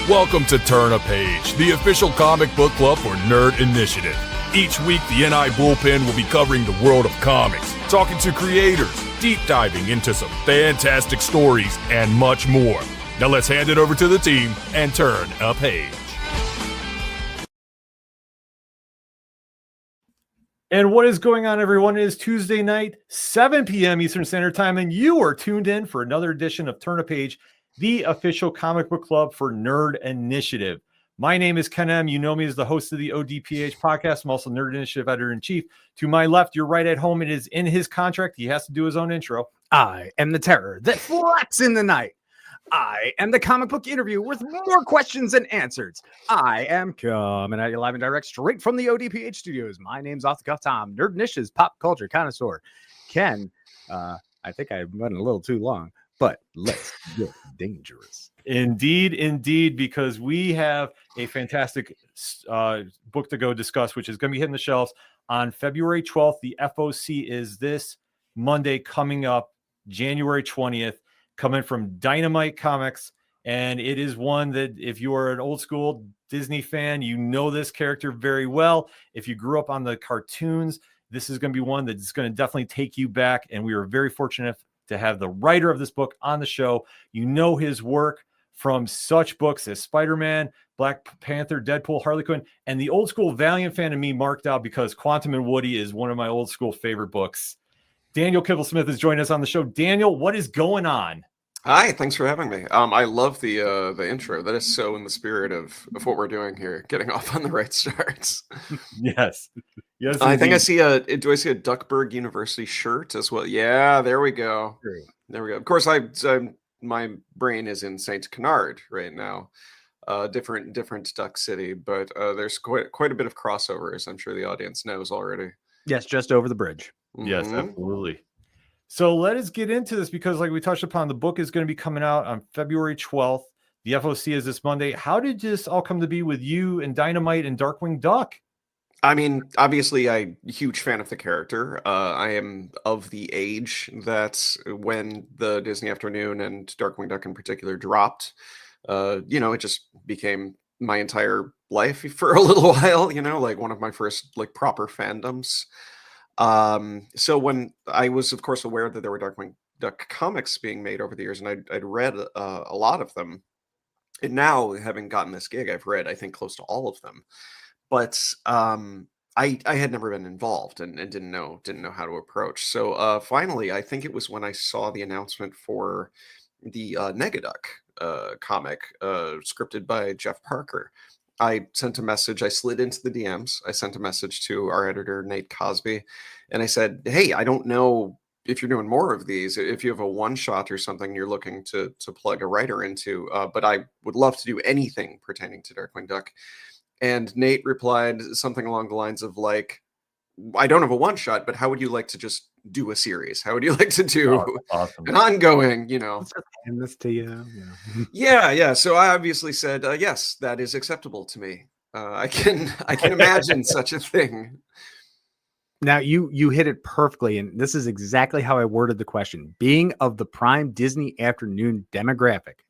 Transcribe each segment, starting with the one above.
Welcome to Turn a Page, the official comic book club for Nerd Initiative. Each week, the NI Bullpen will be covering the world of comics, talking to creators, deep diving into some fantastic stories, and much more. Now let's hand it over to the team and turn a page. And what is going on, everyone? It is Tuesday night, 7 p.m. Eastern Standard Time, and you are tuned in for another edition of Turn a Page, the official comic book club for Nerd Initiative. My name is Ken M. You know me as the host of the ODPH podcast. I'm also Nerd Initiative editor-in-chief. To my left, you're right at home. It is in his contract. He has to do his own intro. I am the terror that flex in the night. I am the comic book interview with more questions than answers. I am coming at you live and direct straight from the ODPH studios. My name's Off the Cuff Tom, Nerd Initiative's pop culture connoisseur. Ken, I think I went a little too long, but let's get dangerous. Indeed, because we have a fantastic book to go discuss, which is going to be hitting the shelves on February 12th. The FOC is this Monday coming up, January 20th, coming from Dynamite Comics. And it is one that if you are an old school Disney fan, you know this character very well. If you grew up on the cartoons, this is going to be one that's going to definitely take you back. And we are very fortunate to have the writer of this book on the show. You know his work from such books as Spider-Man, Black Panther, Deadpool, Harley Quinn, and the old school Valiant fan of me marked out because Quantum and Woody is one of my old school favorite books. Daniel KIBBLESMITH is joining us on the show. Daniel, what is going on? Hi, thanks for having me. I love the intro. That is so in the spirit of what we're doing here, getting off on the right starts. Yes. I think I see do I see a Duckburg University shirt as well? Yeah, there we go. There we go. Of course, my brain is in Saint Canard right now. Different Duck City, but there's quite a bit of crossovers. I'm sure the audience knows already. Yes, just over the bridge. Yes, absolutely. So let us get into this because, like we touched upon, the book is going to be coming out on February 12th. The FOC is this Monday. How did this all come to be with you and Dynamite and Darkwing Duck? I mean, obviously, I'm a huge fan of the character. I am of the age that when the Disney Afternoon and Darkwing Duck in particular dropped, it just became my entire life for a little while, like one of my first proper fandoms. So when I was, of course, aware that there were Darkwing Duck comics being made over the years, and I'd read a lot of them, and now having gotten this gig, I've read, I think, close to all of them. But I had never been involved and didn't know how to approach. So finally, I think it was when I saw the announcement for the Negaduck comic scripted by Jeff Parker. I sent a message. I slid into the DMs. I sent a message to our editor, Nate Cosby, and I said, hey, I don't know if you're doing more of these, if you have a one shot or something you're looking to plug a writer into, but I would love to do anything pertaining to Darkwing Duck. And Nate replied something along the lines of I don't have a one shot, but how would you like to just do a series? How would you like to do an ongoing, Hand this to you. Yeah. So I obviously said, yes, that is acceptable to me. I can imagine such a thing. Now you hit it perfectly, and this is exactly how I worded the question. Being of the prime Disney Afternoon demographic,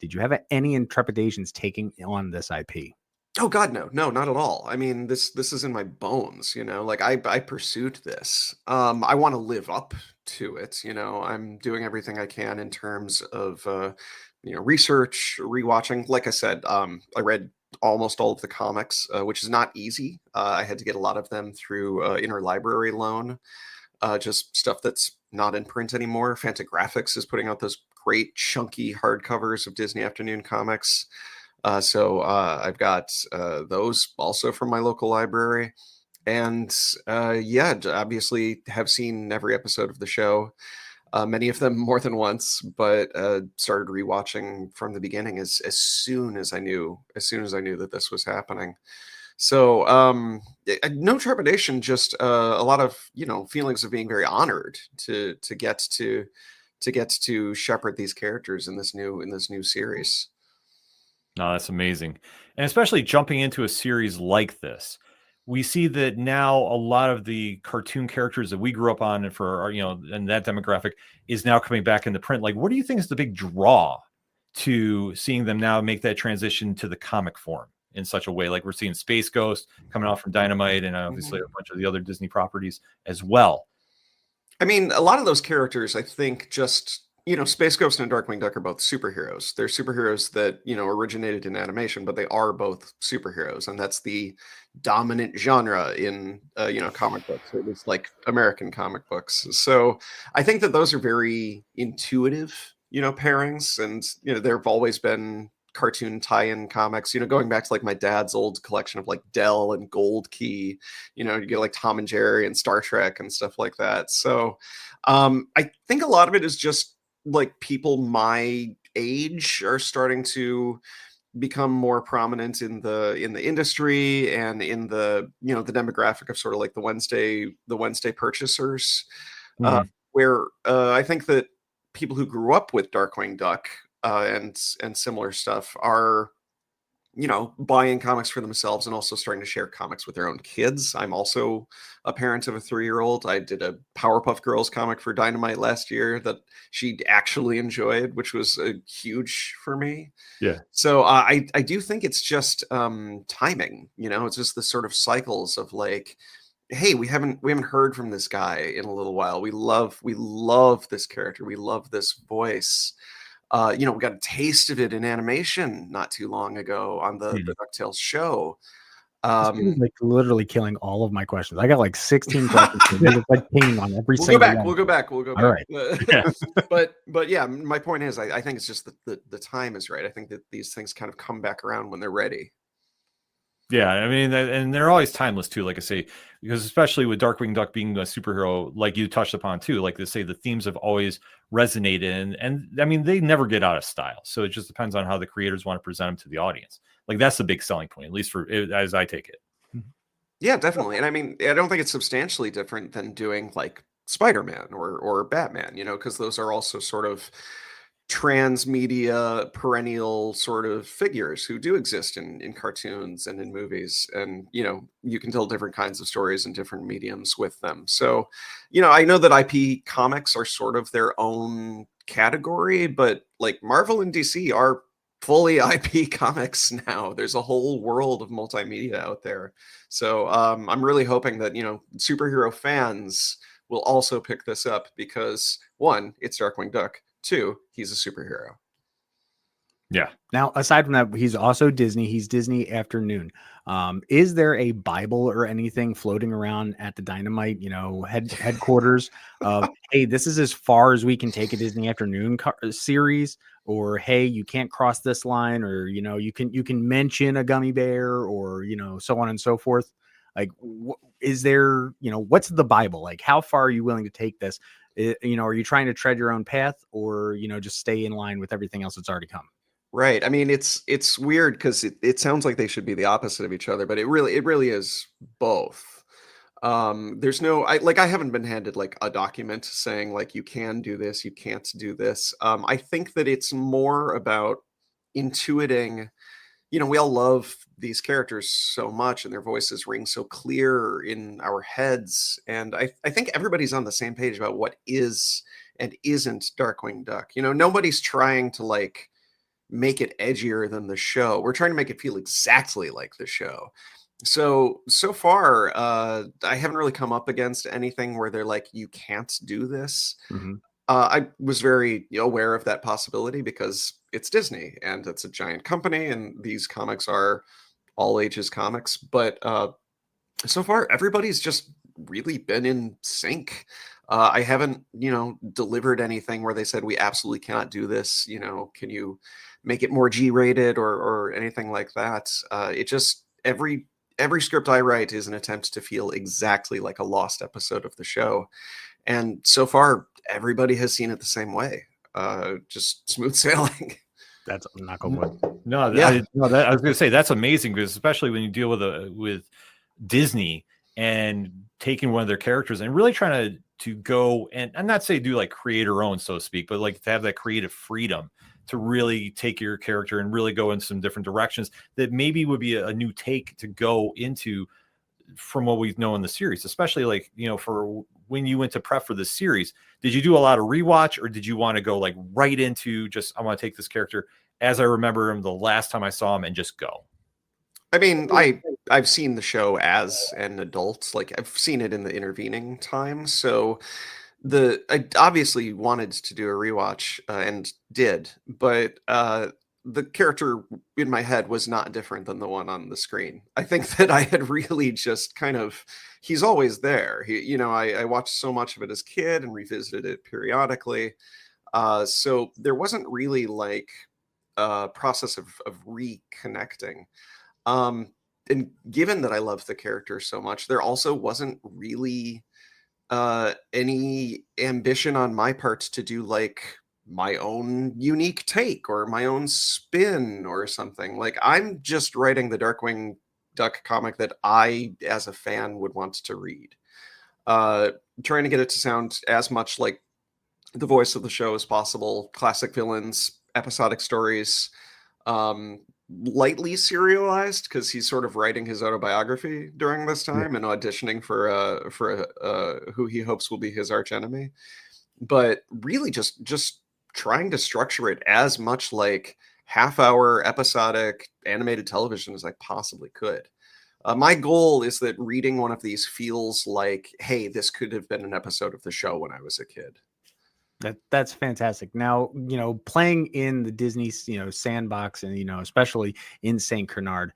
did you have any trepidations taking on this IP? Oh God, no, not at all. I mean, this is in my bones, I pursued this. I want to live up to it. I'm doing everything I can in terms of, research, rewatching. Like I said, I read almost all of the comics, which is not easy. I had to get a lot of them through interlibrary loan, just stuff that's not in print anymore. Fantagraphics is putting out those great chunky hardcovers of Disney Afternoon comics. So I've got those also from my local library. And obviously have seen every episode of the show, many of them more than once, but started rewatching from the beginning as soon as I knew that this was happening. So no trepidation, just a lot of feelings of being very honored to get to shepherd these characters in this new series. No, that's amazing. And especially jumping into a series like this, we see that now a lot of the cartoon characters that we grew up on and for our, and that demographic is now coming back into print. Like, what do you think is the big draw to seeing them now make that transition to the comic form in such a way. Like we're seeing Space Ghost coming out from Dynamite and obviously a bunch of the other Disney properties as well. I mean, a lot of those characters, I think, just, Space Ghost and Darkwing Duck are both superheroes. They're superheroes that, originated in animation, but they are both superheroes. And that's the dominant genre in, comic books, or at least like American comic books. So I think that those are very intuitive, pairings. And, there have always been cartoon tie-in comics, going back to like my dad's old collection of like Dell and Gold Key, you get like Tom and Jerry and Star Trek and stuff like that. So I think a lot of it is just like people my age are starting to become more prominent in the industry and in the the demographic of sort of like the Wednesday purchasers, where I think that people who grew up with Darkwing Duck and similar stuff are buying comics for themselves and also starting to share comics with their own kids. I'm also a parent of a 3-year-old. I did a Powerpuff Girls comic for Dynamite last year that she actually enjoyed, which was huge for me. Yeah. So I do think it's just timing. It's just the sort of cycles of like, hey, we haven't heard from this guy in a little while. We love this character. We love this voice. We got a taste of it in animation not too long ago on the DuckTales show. Like literally killing all of my questions. I got like 16 questions. It's like pinging on every single one. We'll go back. All right. But yeah, my point is, I think it's just the time is right. I think that these things kind of come back around when they're ready. Yeah, I mean, and they're always timeless too, like I say, because especially with Darkwing Duck being a superhero, like you touched upon too, like they say, the themes have always resonated, and I mean, they never get out of style. So it just depends on how the creators want to present them to the audience. Like that's the big selling point, at least for as I take it. Yeah, definitely. And I mean, I don't think it's substantially different than doing like Spider-Man or Batman, because those are also sort of transmedia perennial sort of figures who do exist in cartoons and in movies, and you can tell different kinds of stories in different mediums with them. So I know that IP comics are sort of their own category, but like Marvel and DC are fully IP comics now. There's a whole world of multimedia out there. So I'm really hoping that superhero fans will also pick this up, because 1, it's Darkwing Duck. 2, he's a superhero. Yeah. Now, aside from that, he's also Disney. He's Disney Afternoon. Is there a Bible or anything floating around at the Dynamite, headquarters of, hey, this is as far as we can take a Disney Afternoon series, or hey, you can't cross this line, or you can mention a gummy bear, or so on and so forth? Like, is there what's the Bible? Like, how far are you willing to take this? Are you trying to tread your own path, or just stay in line with everything else that's already come? Right. I mean, it's weird because it sounds like they should be the opposite of each other, but it really is both. There's no, I haven't been handed like a document saying like, you can do this, you can't do this. I think that it's more about intuiting, we all love these characters so much, and their voices ring so clear in our heads. And I think everybody's on the same page about what is and isn't Darkwing Duck. Nobody's trying to like make it edgier than the show. We're trying to make it feel exactly like the show. So far, I haven't really come up against anything where they're like, you can't do this. I was very aware of that possibility because it's Disney and it's a giant company, and these comics are all ages comics. But so far, everybody's just really been in sync. I haven't, delivered anything where they said we absolutely cannot do this. Can you make it more G-rated or anything like that? It just every script I write is an attempt to feel exactly like a lost episode of the show. And so far, everybody has seen it the same way. Just smooth sailing. That's not good. No, yeah. I was going to say that's amazing, because especially when you deal with Disney and taking one of their characters and really trying to go and not say do like creator own, so to speak, but like to have that creative freedom to really take your character and really go in some different directions that maybe would be a new take to go into from what we know in the series, especially like, for when you went to prep for this series, did you do a lot of rewatch, or did you want to go like right into just, I want to take this character as I remember him the last time I saw him, and just go. I mean, I've seen the show as an adult. Like, I've seen it in the intervening time. So I obviously wanted to do a rewatch and did, but the character in my head was not different than the one on the screen. I think that I had really just kind of, he's always there. I watched so much of it as a kid and revisited it periodically. So there wasn't really like a process of reconnecting. And given that I love the character so much, there also wasn't really any ambition on my part to do like my own unique take or my own spin or something. Like, I'm just writing the Darkwing Duck comic that I, as a fan, would want to read. Trying to get it to sound as much like the voice of the show as possible. Classic villains, episodic stories, lightly serialized, because he's sort of writing his autobiography during this time and auditioning for who he hopes will be his archenemy. But really just trying to structure it as much like half-hour episodic animated television as I possibly could. My goal is that reading one of these feels like, hey, this could have been an episode of the show when I was a kid. That's fantastic. Now, playing in the Disney, sandbox, and, especially in St. Canard,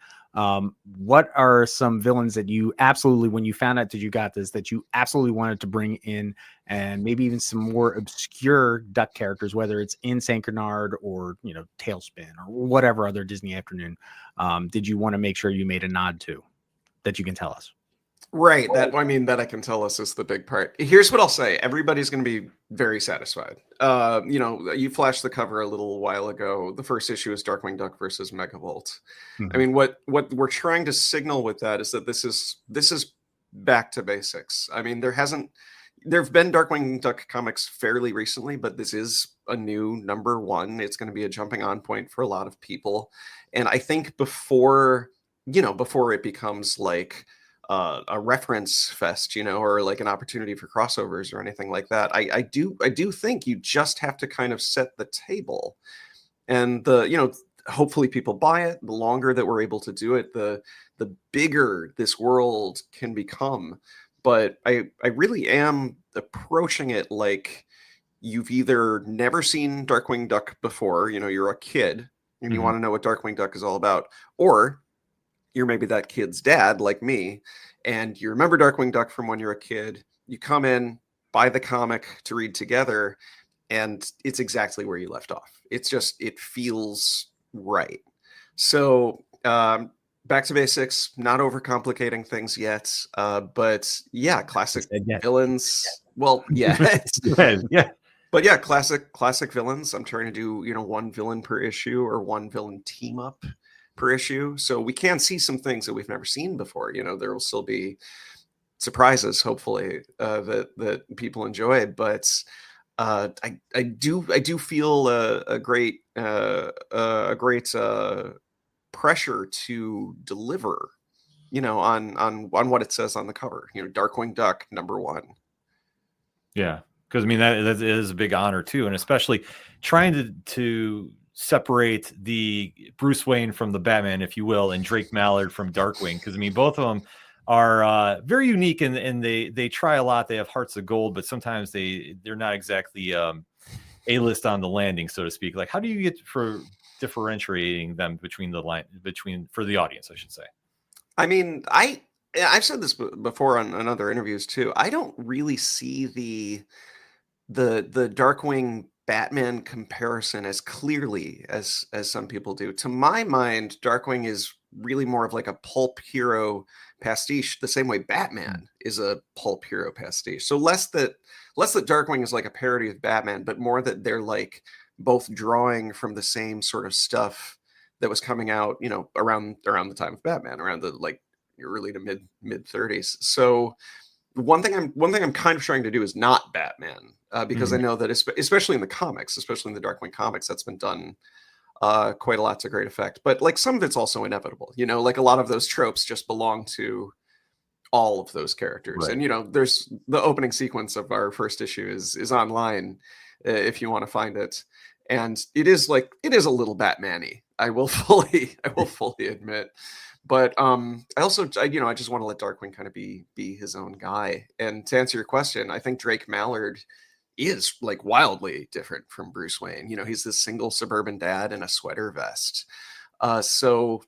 what are some villains that you absolutely, when you found out that you got this, that you absolutely wanted to bring in, and maybe even some more obscure duck characters, whether it's in St. Canard or, Tailspin or whatever other Disney afternoon, did you want to make sure you made a nod to, that you can tell us? Right. That I can tell us is the big part. Here's what I'll say. Everybody's going to be very satisfied. You flashed the cover a little while ago. The first issue is Darkwing Duck versus Megavolt. Mm-hmm. I mean, what we're trying to signal with that is that this is back to basics. I mean, there've been Darkwing Duck comics fairly recently, but this is a new number one. It's going to be a jumping on point for a lot of people. And I think before it becomes like a reference fest, or like an opportunity for crossovers or anything like that, I do think you just have to kind of set the table, and hopefully people buy it. The longer that we're able to do it, the bigger this world can become. But I really am approaching it like you've either never seen Darkwing Duck before, you're a kid and you want to know what Darkwing Duck is all about, or you're maybe that kid's dad like me, and you remember Darkwing Duck from when you're a kid. You come in, buy the comic to read together, and it's exactly where you left off. It feels right. So back to basics, not overcomplicating things yet. But yeah, classic villains. Well, yeah. Yeah. But yeah, classic villains. I'm trying to do, one villain per issue or one villain team up per issue, so we can see some things that we've never seen before. There will still be surprises, hopefully, that people enjoy. But I do feel a great pressure to deliver, on what it says on the cover. Darkwing Duck #1. Yeah, because I mean that is a big honor too, and especially trying to separate the Bruce Wayne from the Batman, if you will, and Drake Mallard from Darkwing, because I mean both of them are very unique, and they try a lot. They have hearts of gold, but sometimes they're not exactly A-list on the landing, so to speak. Like, how do you get for differentiating them between for the audience, I should say? I mean, I've said this before on other interviews too. I don't really see the Darkwing Batman comparison as clearly as some people do. To my mind, Darkwing is really more of like a pulp hero pastiche, the same way Batman is a pulp hero pastiche. So less that Darkwing is like a parody of Batman, but more that they're like both drawing from the same sort of stuff that was coming out, around the time of Batman, around the like early to mid 30s. So one thing I'm kind of trying to do is not Batman, because I know that especially in the comics, especially in the Darkwing comics, that's been done quite a lot to great effect. But like some of it's also inevitable, like a lot of those tropes just belong to all of those characters. Right. And there's the opening sequence of our first issue is online if you want to find it. and it is a little Batman-y. I will fully admit. But I also, I just want to let Darkwing kind of be his own guy. And to answer your question, I think Drake Mallard is like wildly different from Bruce Wayne. He's this single suburban dad in a sweater vest. So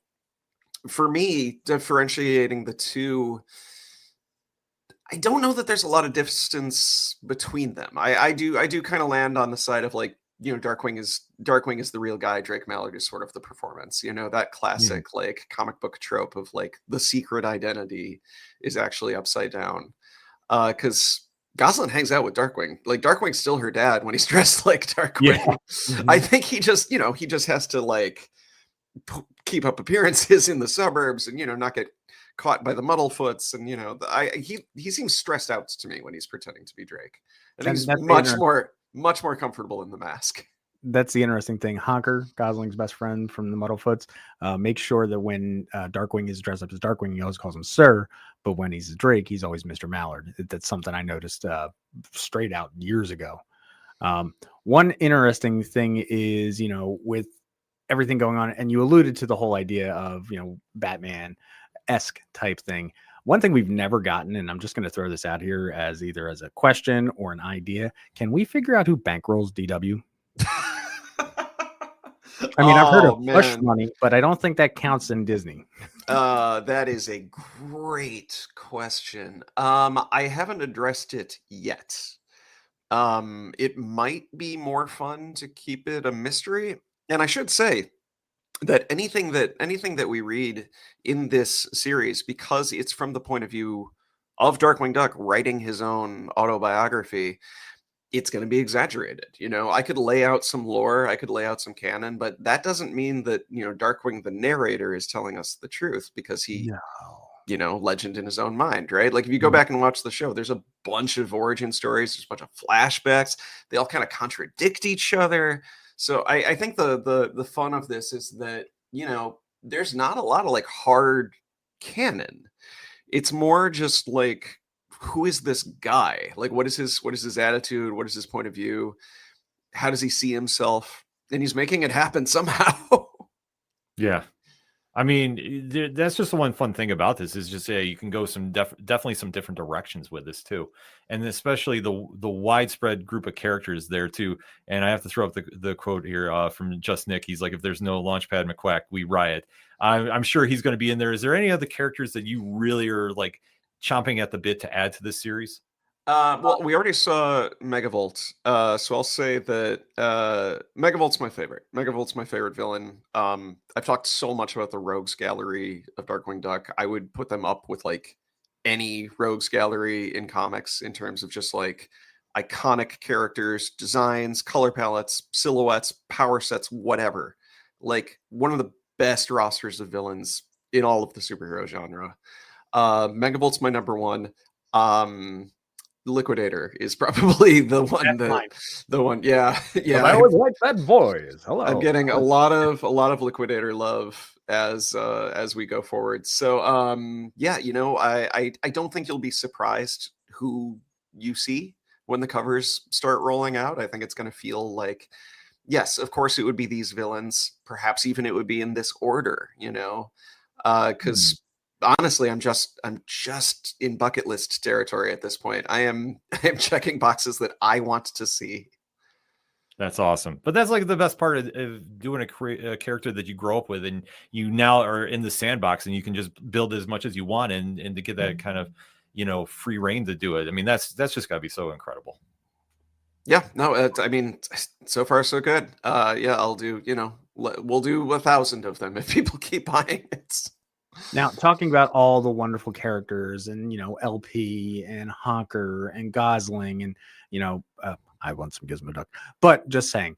for me, differentiating the two, I don't know that there's a lot of distance between them. I do kind of land on the side of like, Darkwing is the real guy. Drake Mallard is sort of the performance. That classic like comic book trope of like the secret identity is actually upside down. Because Gosalyn hangs out with Darkwing. Like Darkwing's still her dad when he's dressed like Darkwing. Yeah. I think he just has to like keep up appearances in the suburbs and not get caught by the Muddlefoots. And he seems stressed out to me when he's pretending to be Drake. I think he's much more comfortable in the mask. That's the interesting thing. Honker, Gosling's best friend from the Muddlefoots, makes sure that when Darkwing is dressed up as Darkwing, he always calls him Sir, but when he's Drake, he's always Mr. Mallard. That's something I noticed straight out years ago. One interesting thing is, with everything going on, and you alluded to the whole idea of, Batman-esque type thing. One thing we've never gotten, and I'm just going to throw this out here as either as a question or an idea. Can we figure out who bankrolls DW? I mean, I've heard of Hush Money, but I don't think that counts in Disney. That is a great question. I haven't addressed it yet. It might be more fun to keep it a mystery. And I should say that anything that we read in this series, because it's from the point of view of Darkwing Duck writing his own autobiography, it's going to be exaggerated. I could lay out some lore, I could lay out some canon, but that doesn't mean that, Darkwing, the narrator, is telling us the truth, because he, legend in his own mind, right? Like if you go back and watch the show, there's a bunch of origin stories, there's a bunch of flashbacks. They all kind of contradict each other. So I think the fun of this is that, there's not a lot of like hard canon. It's more just like, who is this guy? Like, what is his attitude? What is his point of view? How does he see himself? And he's making it happen somehow. Yeah. I mean, that's just the one fun thing about this is just you can go definitely some different directions with this too, and especially the widespread group of characters there too. And I have to throw up the quote here from Just Nick. He's like, "If there's no Launchpad McQuack, we riot." I'm sure he's going to be in there. Is there any other characters that you really are like chomping at the bit to add to this series? Well, we already saw Megavolt, so I'll say that Megavolt's my favorite. Megavolt's my favorite villain. I've talked so much about the Rogues Gallery of Darkwing Duck. I would put them up with like any Rogues Gallery in comics in terms of just like iconic characters, designs, color palettes, silhouettes, power sets, whatever. Like one of the best rosters of villains in all of the superhero genre. Megavolt's my number one. Liquidator is probably the one yeah. I always like that voice. Hello. I'm getting a lot of Liquidator love as we go forward. So I don't think you'll be surprised who you see when the covers start rolling out. I think it's going to feel like, yes, of course it would be these villains, perhaps even it would be in this order, because honestly, I'm just in bucket list territory at this point. I am checking boxes that I want to see. That's awesome. But that's like the best part of doing a character that you grow up with, and you now are in the sandbox and you can just build as much as you want and to get that kind of, free reign to do it. I mean, that's just gotta be so incredible. Yeah, no, I mean, so far so good. I'll do, we'll do 1,000 of them if people keep buying it. Now, talking about all the wonderful characters and, LP and Honker and Gosling and, I want some Gizmo Duck, but just saying,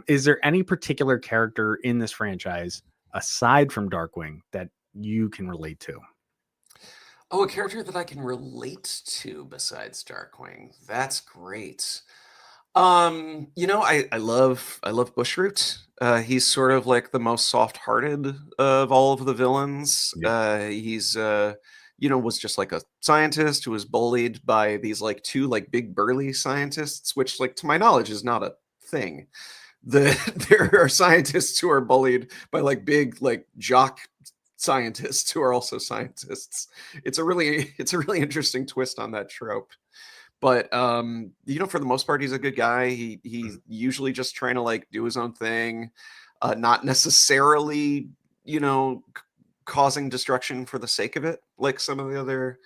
is there any particular character in this franchise aside from Darkwing that you can relate to? Oh, a character that I can relate to besides Darkwing. That's great. I love Bushroot. He's sort of like the most soft-hearted of all of the villains. Yeah. He's was just like a scientist who was bullied by these like two like big burly scientists, which like to my knowledge is not a thing. there are scientists who are bullied by like big like jock scientists who are also scientists. It's a really interesting twist on that trope. But for the most part, he's a good guy. He's usually just trying to like do his own thing, not necessarily, causing destruction for the sake of it, like some of the other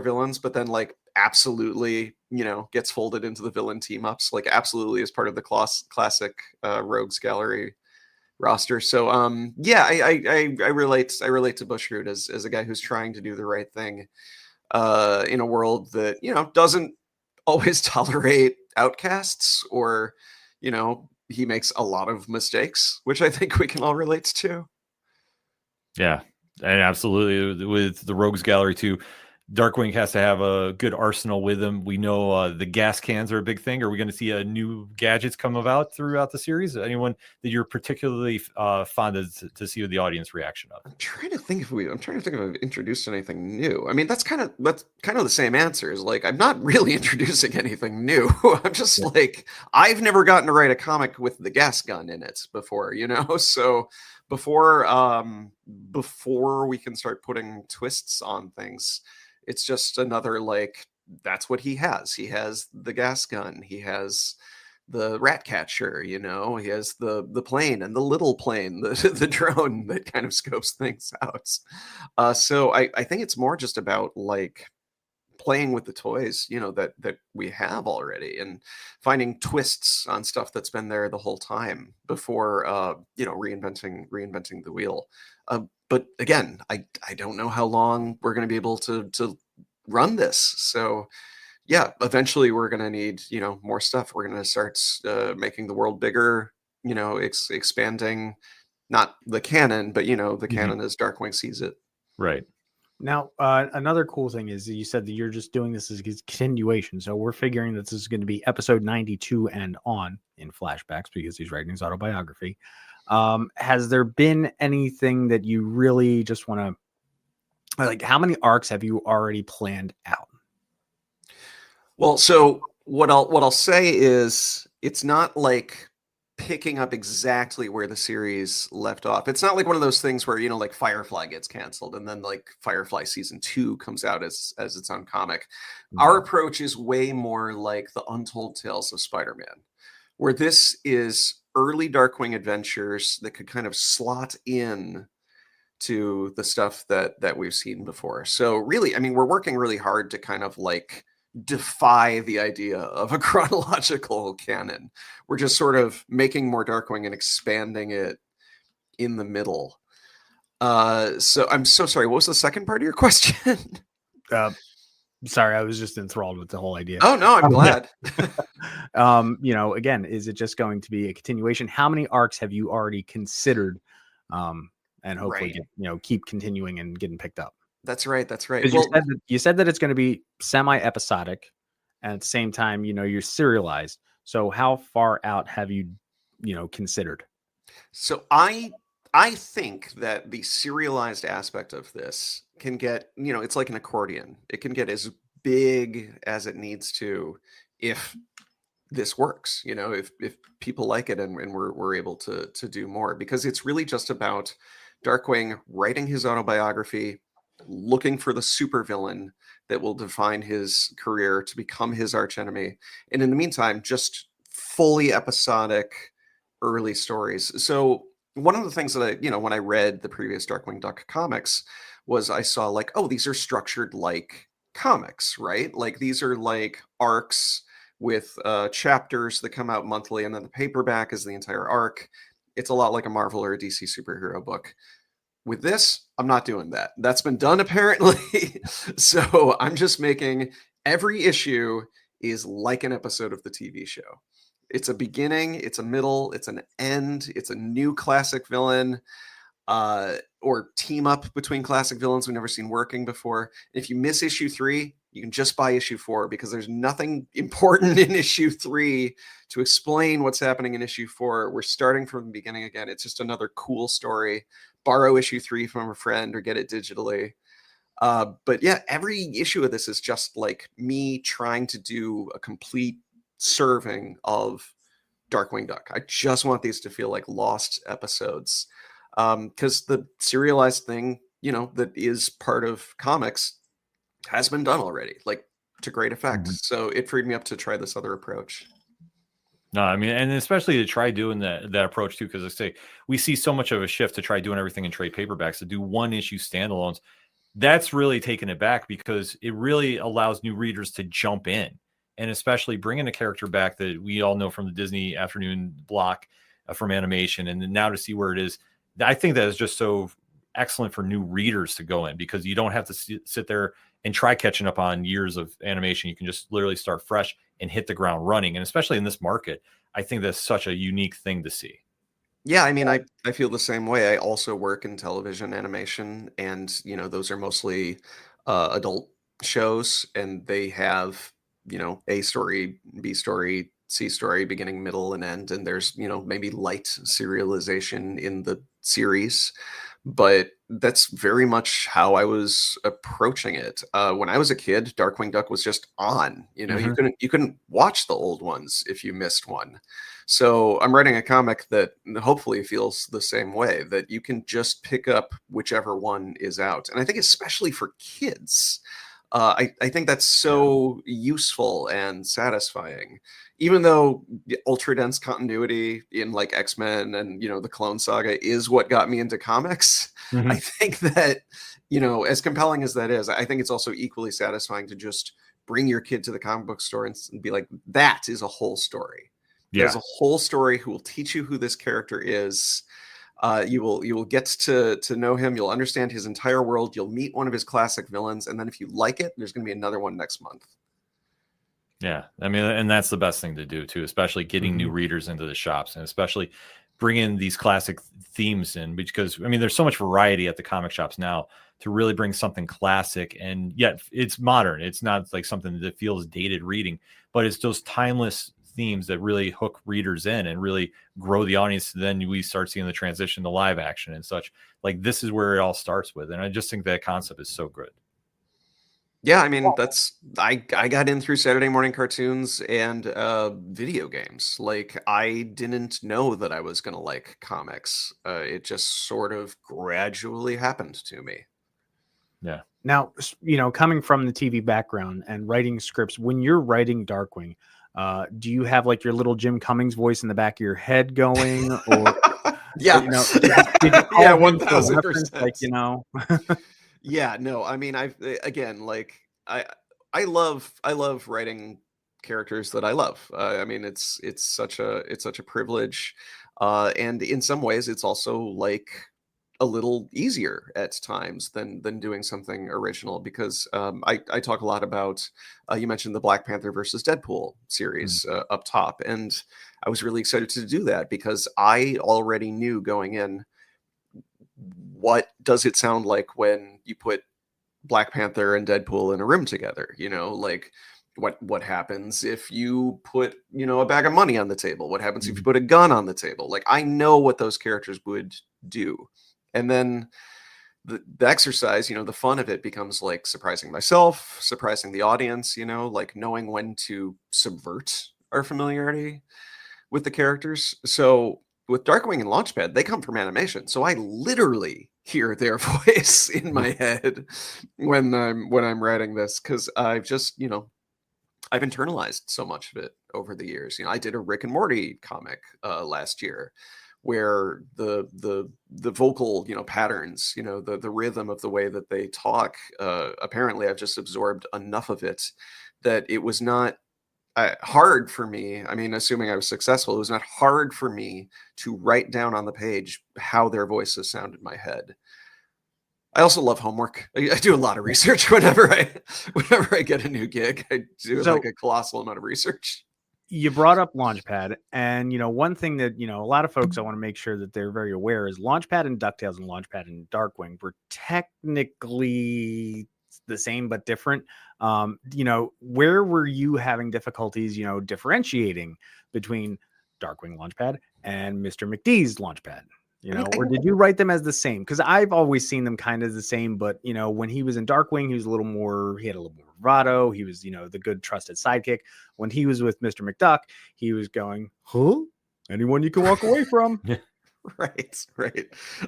villains. But then like absolutely, gets folded into the villain team ups, like absolutely as part of the classic Rogues Gallery roster. So I relate to Bushroot as a guy who's trying to do the right thing in a world that doesn't always tolerate outcasts, or he makes a lot of mistakes, which I think we can all relate to. Yeah, and absolutely with the Rogues Gallery too. Darkwing has to have a good arsenal with him. We know the gas cans are a big thing. Are we going to see new gadgets come about throughout the series? Anyone that you're particularly fond of to see the audience reaction of? I'm trying to think if I've introduced anything new. I mean, that's kind of the same answer. Is like I'm not really introducing anything new. I'm just like I've never gotten to write a comic with the gas gun in it before, So before we can start putting twists on things, it's just another like that's what he has. He has the gas gun. He has the rat catcher. He has the plane and the little plane, the drone that kind of scopes things out. So I think it's more just about like playing with the toys, that we have already, and finding twists on stuff that's been there the whole time before, reinventing the wheel. But again, I don't know how long we're going to be able to run this. So yeah, eventually we're going to need, more stuff. We're going to start making the world bigger, expanding, not the canon, but, the canon as Darkwing sees it. Right. Now, another cool thing is you said that you're just doing this as a continuation. So we're figuring that this is going to be episode 92 and on in flashbacks because he's writing his autobiography. Has there been anything that you really just want to, like, how many arcs have you already planned out? Well, so what I'll say is it's not like picking up exactly where the series left off. It's not like one of those things where, like Firefly gets canceled and then like Firefly season 2 comes out as its own comic. Mm-hmm. Our approach is way more like the Untold Tales of Spider-Man, where this is early Darkwing adventures that could kind of slot in to the stuff that we've seen before. So really, I mean, we're working really hard to kind of like defy the idea of a chronological canon. We're just sort of making more Darkwing and expanding it in the middle. So I'm so sorry. What was the second part of your question? Sorry, I was just enthralled with the whole idea. Oh no, I'm glad. Again, is it just going to be a continuation? How many arcs have you already considered? And hopefully, keep continuing and getting picked up. That's right. Well, you said that it's going to be semi-episodic, and at the same time, you're serialized. So how far out have you, considered? So I think that the serialized aspect of this can get, it's like an accordion. It can get as big as it needs to if this works, if people like it and we're able to do more, because it's really just about Darkwing writing his autobiography, looking for the supervillain that will define his career to become his archenemy. And in the meantime, just fully episodic early stories. So one of the things that I, when I read the previous Darkwing Duck comics was I saw like, oh, these are structured like comics, right? Like these are like arcs with chapters that come out monthly, and then the paperback is the entire arc. It's a lot like a Marvel or a DC superhero book. With this, I'm not doing that. That's been done apparently. So I'm just making every issue is like an episode of the TV show. It's a beginning, it's a middle, it's an end, it's a new classic villain, or team up between classic villains we've never seen working before. If you miss issue 3, you can just buy issue 4 because there's nothing important in issue 3 to explain what's happening in issue 4. We're starting from the beginning again. It's just another cool story. Borrow issue 3 from a friend or get it digitally. But yeah, every issue of this is just like me trying to do a complete serving of Darkwing Duck. I just want these to feel like lost episodes. Because the serialized thing, that is part of comics has been done already, like to great effect. So it freed me up to try this other approach. No, I mean, and especially to try doing that approach too, because I say we see so much of a shift to try doing everything in trade paperbacks, to do one issue standalones. That's really taken it back, because it really allows new readers to jump in, and especially bringing a character back that we all know from the Disney afternoon block from animation, and then now to see where it is. I think that is just so excellent for new readers to go in, because you don't have to sit there and try catching up on years of animation. You can just literally start fresh and hit the ground running. And especially in this market, I think that's such a unique thing to see. Yeah, I mean, I feel the same way. I also work in television animation, and those are mostly adult shows, and they have A story, B story, C story, beginning, middle, and end, and there's maybe light serialization in the series, but that's very much how I was approaching it. When I was a kid, Darkwing Duck was just on. You couldn't watch the old ones if you missed one. So I'm writing a comic that hopefully feels the same way, that you can just pick up whichever one is out. And I think especially for kids, I think that's so useful and satisfying. Even though the ultra dense continuity in like X-Men and the Clone Saga is what got me into comics, I think that as compelling as that is, I think it's also equally satisfying to just bring your kid to the comic book store and be like, that is a whole story. Yeah. There's a whole story who will teach you who this character is. You will get to know him. You'll understand his entire world. You'll meet one of his classic villains, and then if you like it, there's going to be another one next month. Yeah, I mean, and that's the best thing to do too, especially getting new readers into the shops, and especially bringing these classic themes in, because I mean, there's so much variety at the comic shops now to really bring something classic, and yet it's modern. It's not like something that feels dated reading, but it's those timeless themes that really hook readers in and really grow the audience. Then we start seeing the transition to live action and such. Like, this is where it all starts with, and I just think that concept is so good. Yeah, I mean, I got in through Saturday morning cartoons and video games. Like, I didn't know that I was going to like comics. It just sort of gradually happened to me. Yeah. Now, coming from the TV background and writing scripts, when you're writing Darkwing, do you have like your little Jim Cummings voice in the back of your head going, or yeah, did you yeah, 1000%. Like, Yeah, no, I mean, I love writing characters that I love. I mean, it's such a privilege, and in some ways, it's also like a little easier at times than doing something original, because I talk a lot about you mentioned the Black Panther versus Deadpool series up top, and I was really excited to do that because I already knew going in, what does it sound like when you put Black Panther and Deadpool in a room together? Like what happens if you put a bag of money on the table? What happens if you put a gun on the table? Like, I know what those characters would do. And then the exercise, the fun of it becomes like surprising myself, surprising the audience, like knowing when to subvert our familiarity with the characters. So with Darkwing and Launchpad, they come from animation. So I literally hear their voice in my head when I'm writing this, because I've just, I've internalized so much of it over the years. I did a Rick and Morty comic last year, where the vocal patterns, the rhythm of the way that they talk, apparently I've just absorbed enough of it that it was not hard for me. I mean, assuming I was successful, it was not hard for me to write down on the page how their voices sound in my head. I also love homework. I do a lot of research whenever I get a new gig. I do like a colossal amount of research. You brought up Launchpad, and one thing that a lot of folks I want to make sure that they're very aware is Launchpad and DuckTales and Launchpad and Darkwing were technically the same but different. Where were you having difficulties differentiating between Darkwing Launchpad and Mr. McDee's Launchpad? Or did you write them as the same? Because I've always seen them kind of the same, but when he was in Darkwing, he had a little more bravado. He was, the good trusted sidekick. When he was with Mr. McDuck, he was going, huh? Anyone you can walk away from. Right.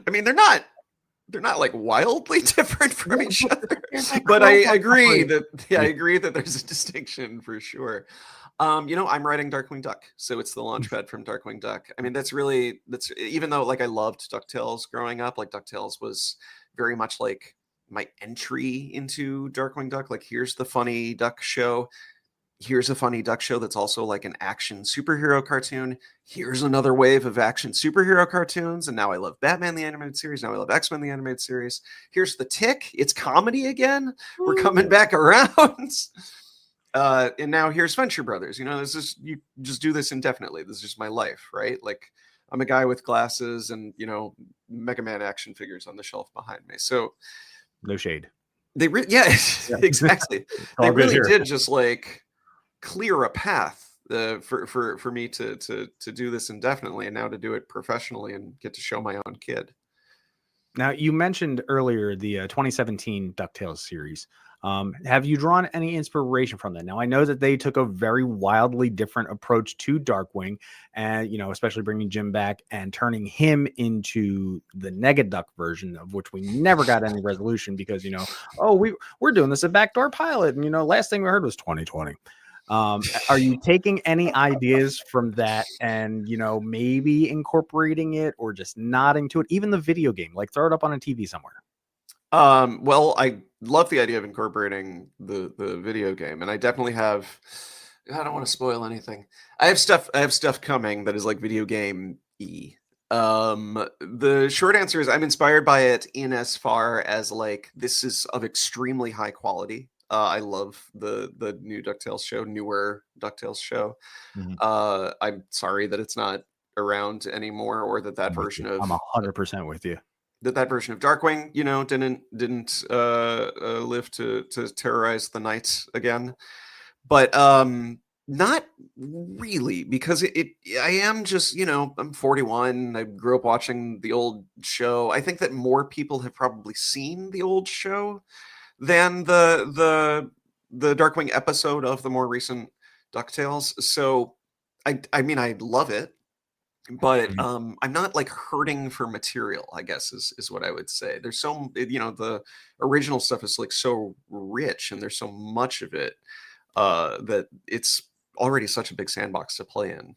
I mean, they're not like wildly different from each other, but I agree that there's a distinction for sure. I'm writing Darkwing Duck, so it's the launchpad from Darkwing Duck. I mean, that's even though like I loved DuckTales growing up, like DuckTales was very much like my entry into Darkwing Duck. Like, here's the funny duck show. Here's a funny duck show that's also like an action superhero cartoon. Here's another wave of action superhero cartoons. And now I love Batman the Animated Series. Now I love X-Men the Animated Series. Here's the Tick. It's comedy again. We're coming back around. And now here's Venture Brothers. You just do this indefinitely. This is just my life, right? Like, I'm a guy with glasses and, Mega Man action figures on the shelf behind me. So no shade. Exactly. They really did just like clear a path for me to do this indefinitely, and now to do it professionally and get to show my own kid. Now, you mentioned earlier the 2017 DuckTales series. Have you drawn any inspiration from that? Now, I know that they took a very wildly different approach to Darkwing, and especially bringing Jim back and turning him into the Negaduck version, of which we never got any resolution because we're doing this a backdoor pilot, and last thing we heard was 2020. Are you taking any ideas from that and maybe incorporating it or just nodding to it? Even the video game, like throw it up on a TV somewhere. Well, I love the idea of incorporating the video game, and I definitely have. I don't want to spoil anything. I have stuff coming that is like video game-y. The short answer is I'm inspired by it in as far as like this is of extremely high quality. I love the new DuckTales show, newer DuckTales show. Mm-hmm. I'm sorry that it's not around anymore, or that version of. I'm 100% with you. That version of Darkwing, didn't live to terrorize the night again, but not really, because I am just I'm 41. I grew up watching the old show. I think that more people have probably seen the old show than the Darkwing episode of the more recent DuckTales. So I mean, I love it, but I'm not like hurting for material, I guess is what I would say. There's so the original stuff is like so rich, and there's so much of it that it's already such a big sandbox to play in.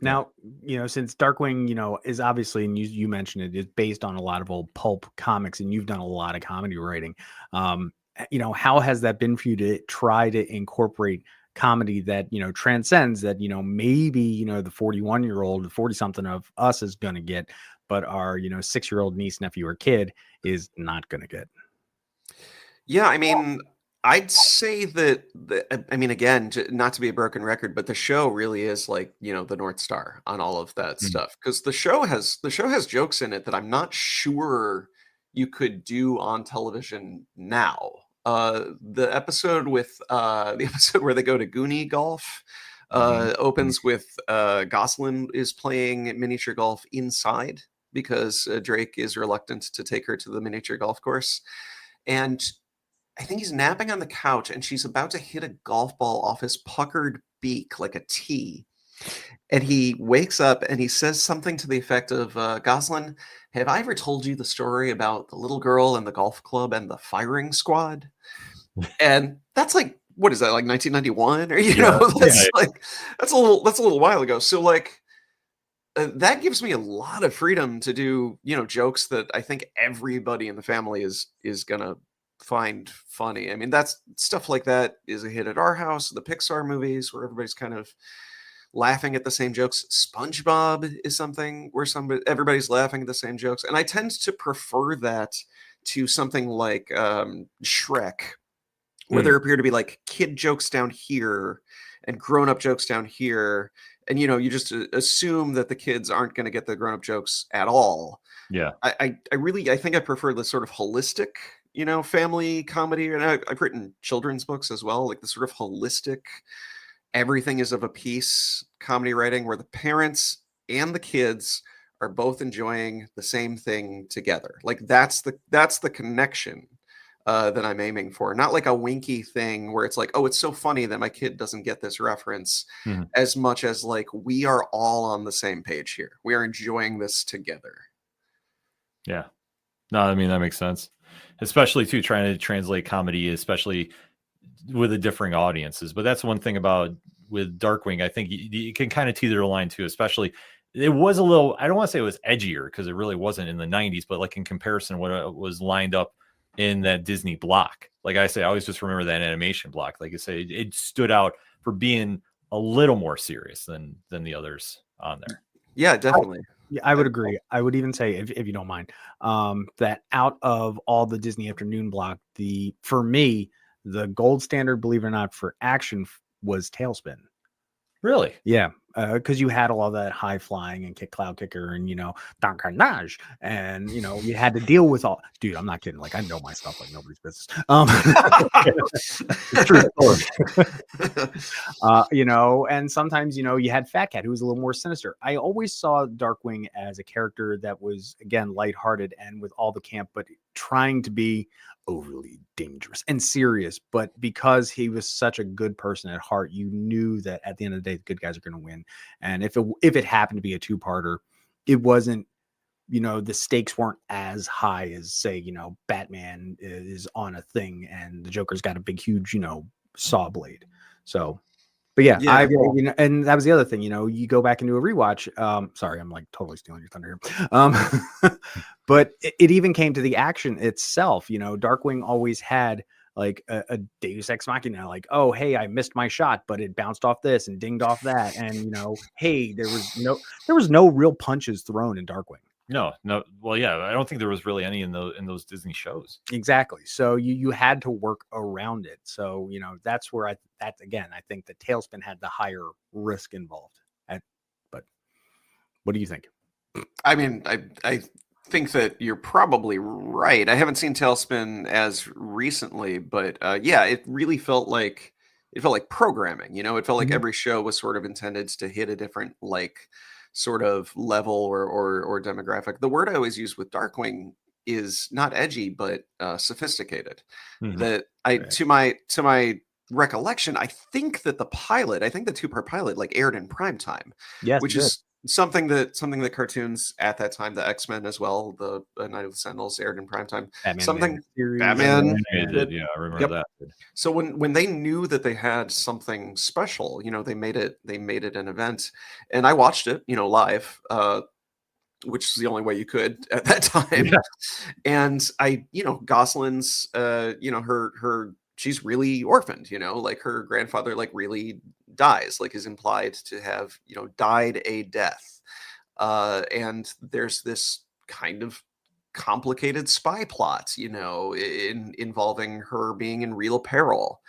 Now, since Darkwing, is obviously, and you mentioned it, is based on a lot of old pulp comics, and you've done a lot of comedy writing. How has that been for you to try to incorporate comedy that, transcends that, maybe, the 41-year-old, the 40-something of us is going to get, but our, 6-year-old niece, nephew, or kid is not going to get? Yeah, I mean, I'd say that, I mean, again, not to be a broken record, but the show really is like, the North Star on all of that stuff. Because the show has jokes in it that I'm not sure you could do on television now. The episode where they go to Goonie Golf opens with Gosselin is playing miniature golf inside because Drake is reluctant to take her to the miniature golf course. And I think he's napping on the couch, and she's about to hit a golf ball off his puckered beak like a T. And he wakes up and he says something to the effect of, Gosselin, have I ever told you the story about the little girl and the golf club and the firing squad? And that's like, what is that, like 1991? Or, that's a little while ago. So like, that gives me a lot of freedom to do, jokes that I think everybody in the family is going to find funny. I mean, that's stuff like that is a hit at our house. The Pixar movies where everybody's kind of laughing at the same jokes. SpongeBob is something where everybody's laughing at the same jokes. And I tend to prefer that to something like Shrek, where there appear to be like kid jokes down here and grown-up jokes down here. And, you just assume that the kids aren't going to get the grown-up jokes at all. Yeah. I think I prefer the sort of holistic, family comedy. And I've written children's books as well, like the sort of holistic, everything is of a piece comedy writing where the parents and the kids are both enjoying the same thing together. Like that's the connection. that I'm aiming for. Not like a winky thing where it's like, oh, it's so funny that my kid doesn't get this reference, Mhm. as much as like we are all on the same page here. We are enjoying this together. Yeah. No, I mean, that makes sense. Especially too, trying to translate comedy, especially with the differing audiences. But that's one thing about with Darkwing. I think you can kind of teeter the line too, especially it was a little, I don't want to say it was edgier because it really wasn't in the 90s, but like in comparison, what was lined up in that Disney block. Like I say, I always just remember that animation block. Like I say, it stood out for being a little more serious than the others on there. Yeah, definitely. Yeah, I would agree. I would even say, if you don't mind, that out of all the Disney afternoon block, for me, the gold standard, believe it or not, for action was Tailspin. Really? Yeah, because you had all that high flying and Cloud Kicker and Don Carnage, and you had to deal with all. Dude, I'm not kidding. Like I know my stuff like nobody's business. True story. And sometimes you had Fat Cat, who was a little more sinister. I always saw Darkwing as a character that was again lighthearted and with all the camp, but trying to be overly dangerous and serious. But because he was such a good person at heart, you knew that at the end of the day, the good guys are going to win. And if it happened to be a two-parter, it wasn't, the stakes weren't as high as say, Batman is on a thing and the Joker's got a big, huge, saw blade. So, but yeah, Yeah. and that was the other thing, you go back into a rewatch. Sorry, I'm like totally stealing your thunder here. But it even came to the action itself. Darkwing always had like a Deus Ex Machina, like, oh, hey, I missed my shot, but it bounced off this and dinged off that. And, hey, there was no real punches thrown in Darkwing. No. Well, yeah, I don't think there was really any in those Disney shows. Exactly. So you had to work around it. So, that's where I think the Tailspin had the higher risk involved. But what do you think? I mean, I think that you're probably right. I haven't seen Tailspin as recently, but yeah, it really felt like programming. It felt like every show was sort of intended to hit a different like sort of level or demographic. The word I always use with Darkwing is not edgy, but sophisticated. Mhm. That to my recollection, I think the two-part pilot like aired in prime time. Yes, Which is something that cartoons at that time, the X-Men as well, the Night of the Sentinels aired in primetime. Batman. Batman. Yeah, I remember that. So when they knew that they had something special, they made it an event, and I watched it, live, which is the only way you could at that time. Yeah. And Gosalyn's, she's really orphaned, like her grandfather like really dies, like is implied to have, died a death. And there's this kind of complicated spy plot, involving her being in real peril.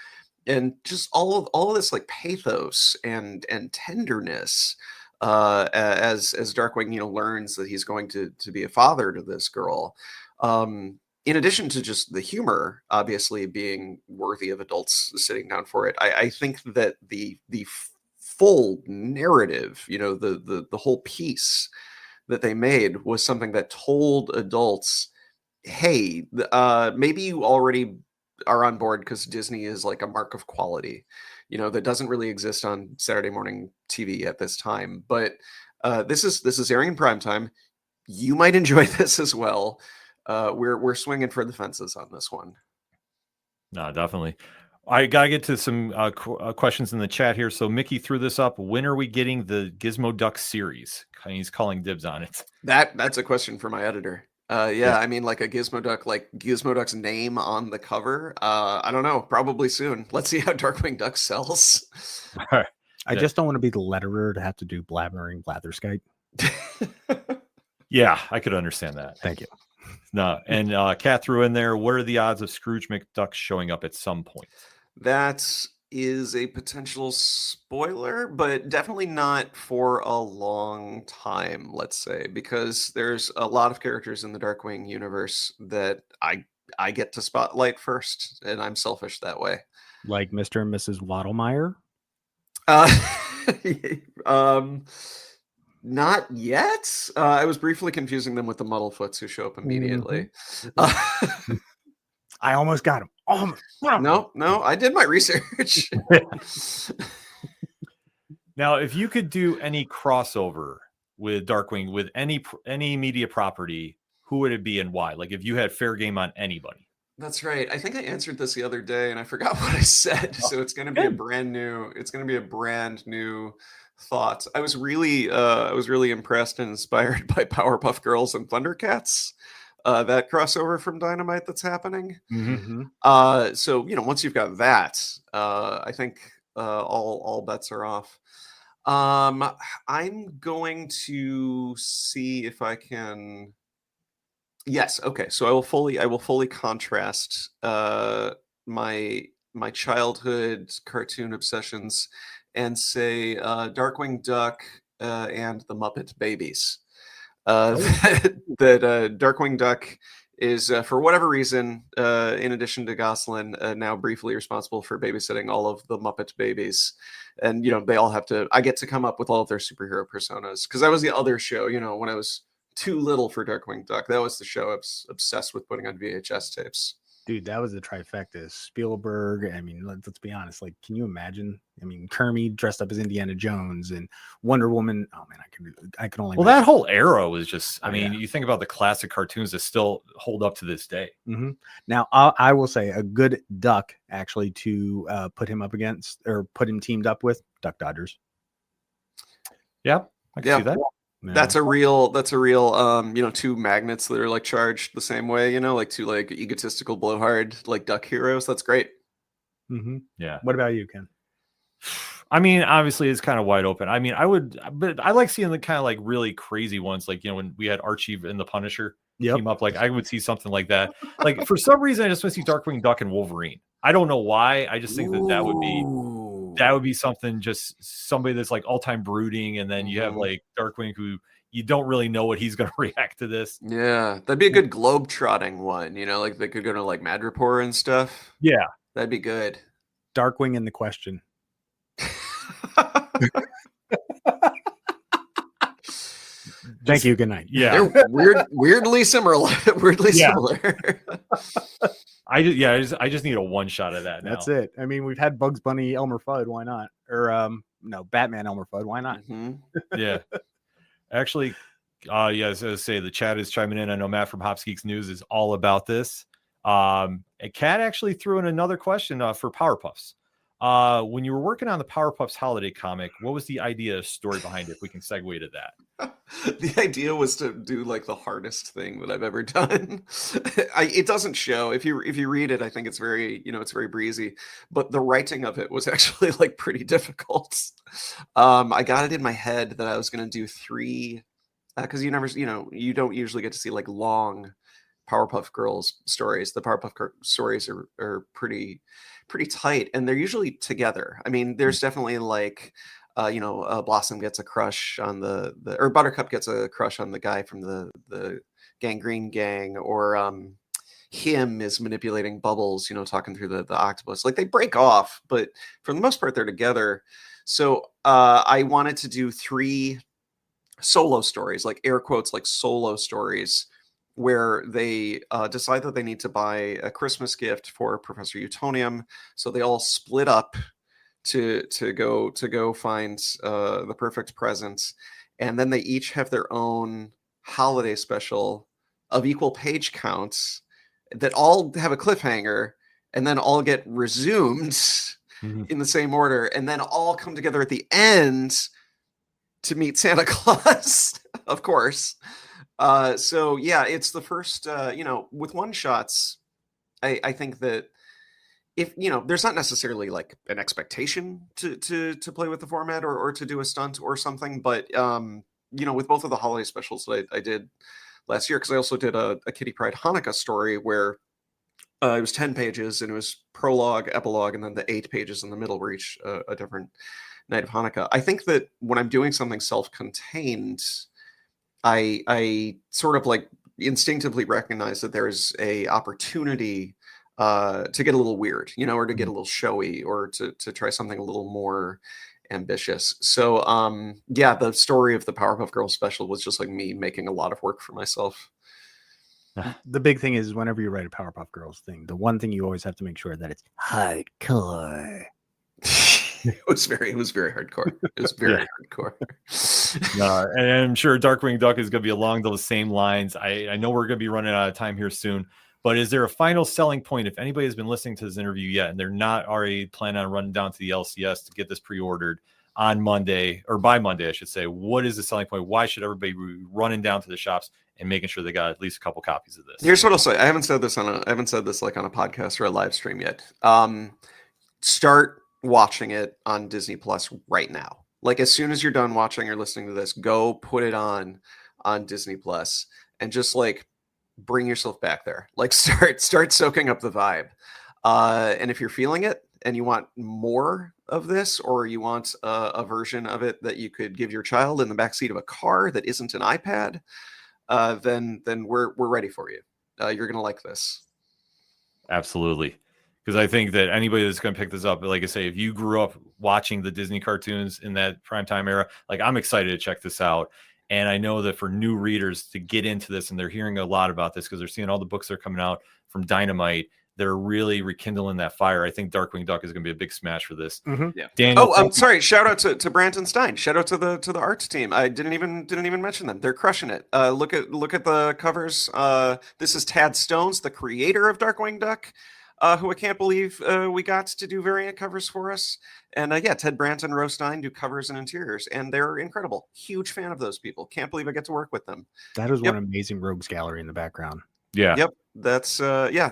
And just all of this like pathos and tenderness as Darkwing, learns that he's going to be a father to this girl. In addition to just the humor, obviously being worthy of adults sitting down for it, I think that the full narrative, the whole piece that they made was something that told adults, hey, maybe you already are on board because Disney is like a mark of quality, that doesn't really exist on Saturday morning TV at this time. But this is airing in prime time. You might enjoy this as well. We're swinging for the fences on this one. No, definitely. I gotta get to some questions in the chat here. So Mickey threw this up. When are we getting the Gizmo Duck series? He's calling dibs on it. That's a question for my editor. Yeah, I mean, like a Gizmo Duck, like Gizmo Duck's name on the cover. I don't know. Probably soon. Let's see how Darkwing Duck sells. I just don't want to be the letterer to have to do blabbering blatherskite. Yeah, I could understand that. Thank you. No, and Kat threw in there, what are the odds of Scrooge McDuck showing up at some point? That is a potential spoiler, but definitely not for a long time, let's say, because there's a lot of characters in the Darkwing universe that I get to spotlight first, and I'm selfish that way. Like Mr. and Mrs. Waddlemeyer? Not yet. I was briefly confusing them with the Muddlefoots who show up immediately. Mm-hmm. I almost got him. Almost. No, I did my research. Now, if you could do any crossover with Darkwing with any media property, who would it be and why? Like if you had fair game on anybody. That's right. I think I answered this the other day and I forgot what I said. So it's going to be a brand new thought. I was really impressed and inspired by Powerpuff Girls and Thundercats. That crossover from Dynamite that's happening. Mm-hmm. So once you've got that, I think all bets are off. I'm going to see if I can. Yes. Okay. So I will fully contrast my childhood cartoon obsessions and say Darkwing Duck and the Muppet Babies. That Darkwing Duck is, for whatever reason, in addition to Gosselin, now briefly responsible for babysitting all of the Muppet babies. And, they all I get to come up with all of their superhero personas. Because that was the other show, when I was too little for Darkwing Duck. That was the show I was obsessed with putting on VHS tapes. Dude, that was the trifecta. Spielberg. I mean, let's be honest. Like, can you imagine? I mean, Kermit dressed up as Indiana Jones and Wonder Woman. Oh man, I can only. Well, that whole era was just. I mean, yeah. You think about the classic cartoons that still hold up to this day. Mm-hmm. Now, I will say a good duck actually to put him up against or put him teamed up with Duck Dodgers. Yeah, I can see that. Yeah. That's a real two magnets that are like charged the same way, like two like egotistical blowhard like duck heroes. That's great. Mm-hmm. Yeah. What about you, Ken? I mean, obviously it's kind of wide open. I mean, but I like seeing the kind of like really crazy ones, like when we had Archie and the Punisher team up. Like I would see something like that. Like for some reason, I just want to see Darkwing Duck and Wolverine. I don't know why. I just think that would be something, just somebody that's like all-time brooding, and then you have like Darkwing, who you don't really know what he's going to react to this. Yeah, that'd be a good globe-trotting one, like they could go to like Madripoor and stuff. Yeah, that'd be good. Darkwing in the question. Thank you. Good night. Yeah, they're weirdly similar. Similar. I just need a one shot of that. That's it. I mean, we've had Bugs Bunny, Elmer Fudd. Why not? Or no, Batman, Elmer Fudd. Why not? Mm-hmm. Yeah. Actually, as I say, the chat is chiming in. I know Matt from Hops Geeks News is all about this. And Kat actually threw in another question for Powerpuffs. When you were working on the Powerpuffs holiday comic, what was the story behind it? If we can segue to that. The idea was to do like the hardest thing that I've ever done. It doesn't show. If you read it, I think it's very, it's very breezy, but the writing of it was actually like pretty difficult. I got it in my head that I was going to do 3, because you don't usually get to see like long Powerpuff Girls stories. The Powerpuff stories are pretty tight, and they're usually together. I mean, there's definitely like Blossom gets a crush on or Buttercup gets a crush on the guy from the Gangrene gang, or him is manipulating Bubbles, talking through the octopus. Like they break off, but for the most part they're together. So I wanted to do 3 solo stories, like air quotes, like solo stories, where they decide that they need to buy a Christmas gift for Professor Utonium. So they all split up to go find the perfect present, and then they each have their own holiday special of equal page counts that all have a cliffhanger, and then all get resumed in the same order, and then all come together at the end to meet Santa Claus, of course. So yeah, it's the first, with one shots. I think that if, there's not necessarily like an expectation to play with the format or to do a stunt or something, but, with both of the holiday specials that I did last year, because I also did a Kitty Pryde Hanukkah story where it was 10 pages, and it was prologue, epilogue, and then the 8 pages in the middle were each a different night of Hanukkah. I think that when I'm doing something self-contained, I sort of like instinctively recognize that there's a opportunity to get a little weird, or to get a little showy, or to try something a little more ambitious. So the story of the Powerpuff Girls special was just like me making a lot of work for myself. The big thing is whenever you write a Powerpuff Girls thing, the one thing you always have to make sure that it's hardcore. It was very hardcore. It was very hardcore. And I'm sure Darkwing Duck is going to be along those same lines. I know we're going to be running out of time here soon, but is there a final selling point if anybody has been listening to this interview yet and they're not already planning on running down to the LCS to get this pre-ordered on Monday, or by Monday, I should say? What is the selling point? Why should everybody be running down to the shops and making sure they got at least a couple copies of this? Here's what I'll say. I haven't said this like on a podcast or a live stream yet. Start watching it on Disney Plus right now. Like as soon as you're done watching or listening to this, go put it on Disney Plus and just like bring yourself back there. Like start soaking up the vibe. And if you're feeling it and you want more of this, or you want a version of it that you could give your child in the backseat of a car that isn't an iPad, then we're ready for you. You're gonna like this. Absolutely. Because I think that anybody that's going to pick this up, like I say, if you grew up watching the Disney cartoons in that primetime era, like I'm excited to check this out. And I know that for new readers to get into this, and they're hearing a lot about this because they're seeing all the books that are coming out from Dynamite, they're really rekindling that fire. I think Darkwing Duck is going to be a big smash for this. Mm-hmm. Yeah. Daniel, I'm sorry. Shout out to Brandon Stein. Shout out to the art team. I didn't even mention them. They're crushing it. Look at the covers. This is Tad Stones, the creator of Darkwing Duck, who I can't believe we got to do variant covers for us. And Ted Brandt and Rose Stein do covers and interiors, and they're incredible. Huge fan of those people. Can't believe I get to work with them. That is one amazing rogues gallery in the background. Yeah. Yep. That's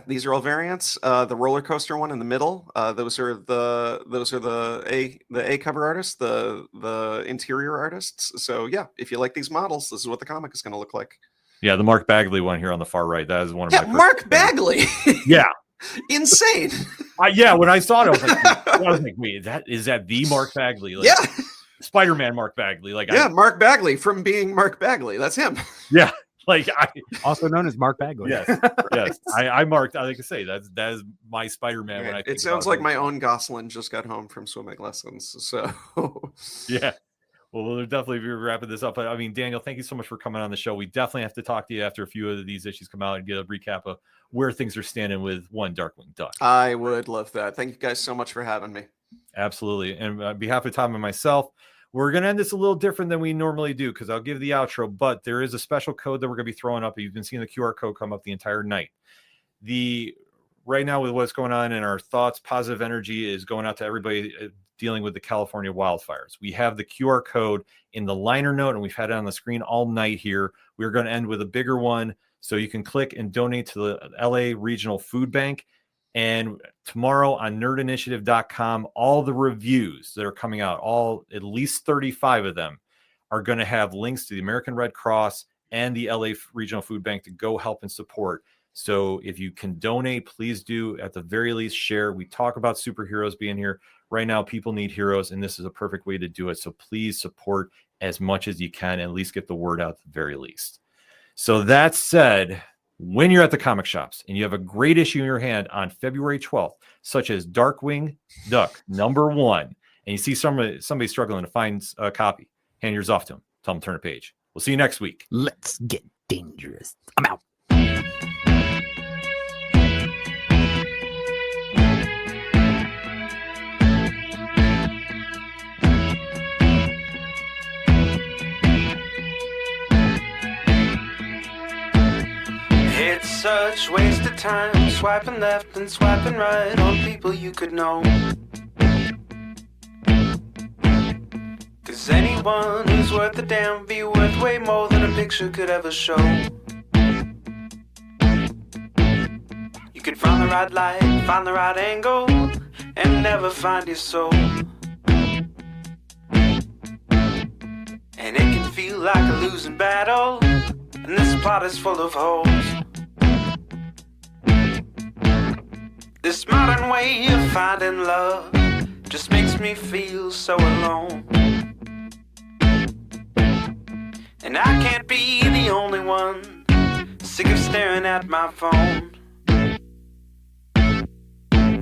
these are all variants. The roller coaster one in the middle. Those are the A cover artists, the interior artists. So yeah, if you like these models, this is what the comic is going to look like. Yeah, the Mark Bagley one here on the far right. That is one of my Mark Bagley. Yeah. Insane. When I saw it, I was like, wait, is that the Mark Bagley? Like, yeah. Spider-Man Mark Bagley. Like, Mark Bagley from being Mark Bagley. That's him. Yeah. Like also known as Mark Bagley. Yes. Yes. I marked, like I say, that is my Spider-Man. Right. It sounds like my own Gosselin just got home from swimming lessons. So yeah. Well, we'll definitely be wrapping this up. But I mean, Daniel, thank you so much for coming on the show. We definitely have to talk to you after a few of these issues come out and get a recap of where things are standing with one Darkwing Duck. I would love that. Thank you guys so much for having me. Absolutely. And on behalf of Tom and myself, we're going to end this a little different than we normally do because I'll give the outro, but there is a special code that we're going to be throwing up. You've been seeing the QR code come up the entire night. Right now with what's going on in our thoughts, positive energy is going out to everybody dealing with the California wildfires. We have the QR code in the liner note, and we've had it on the screen all night here. We're going to end with a bigger one, so you can click and donate to the LA Regional Food Bank. And tomorrow on nerdinitiative.com, all the reviews that are coming out, at least 35 of them, are going to have links to the American Red Cross and the LA Regional Food Bank to go help and support. So if you can donate, please do. At the very least, share. We talk about superheroes being here. Right now, people need heroes, and this is a perfect way to do it. So please support as much as you can, and at least get the word out at the very least. So that said, when you're at the comic shops and you have a great issue in your hand on February 12th, such as Darkwing Duck #1, and you see somebody struggling to find a copy, hand yours off to them. Tell them to turn a page. We'll see you next week. Let's get dangerous. I'm out. It's such waste of time, swiping left and swiping right on people you could know. 'Cause anyone who's worth a damn be worth way more than a picture could ever show. You could find the right light, find the right angle, and never find your soul. And it can feel like a losing battle, and this plot is full of holes. This modern way of finding love just makes me feel so alone. And I can't be the only one sick of staring at my phone.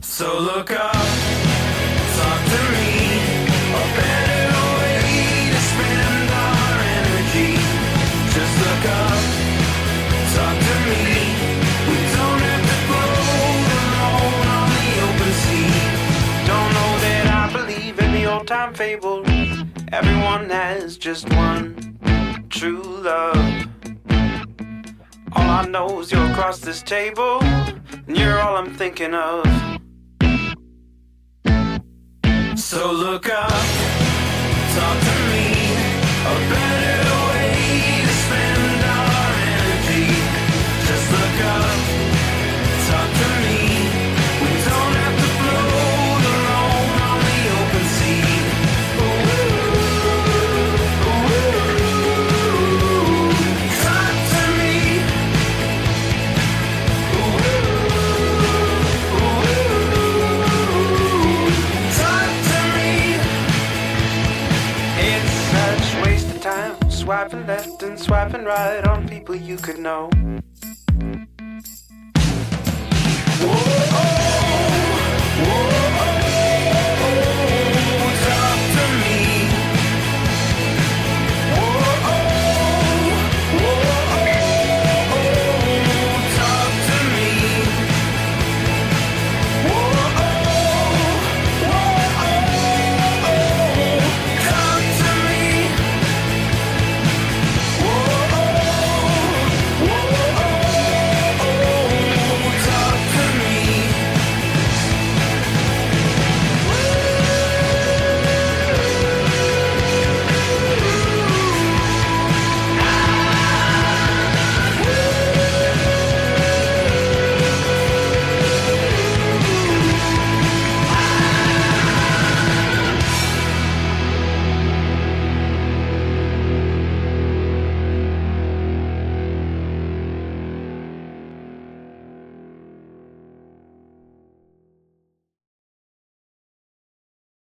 So look up, talk to me, a better way to spend our energy. Just look up, talk to me. fabled. Everyone has just one true love. All I know is you're across this table, and you're all I'm thinking of. So look up, talk to me, a better way to spend our energy. Just look up, talk to me. We don't have to float alone on the open sea. Talk to me. Talk to me. It's such waste of time, swiping left and swiping right on people you could know.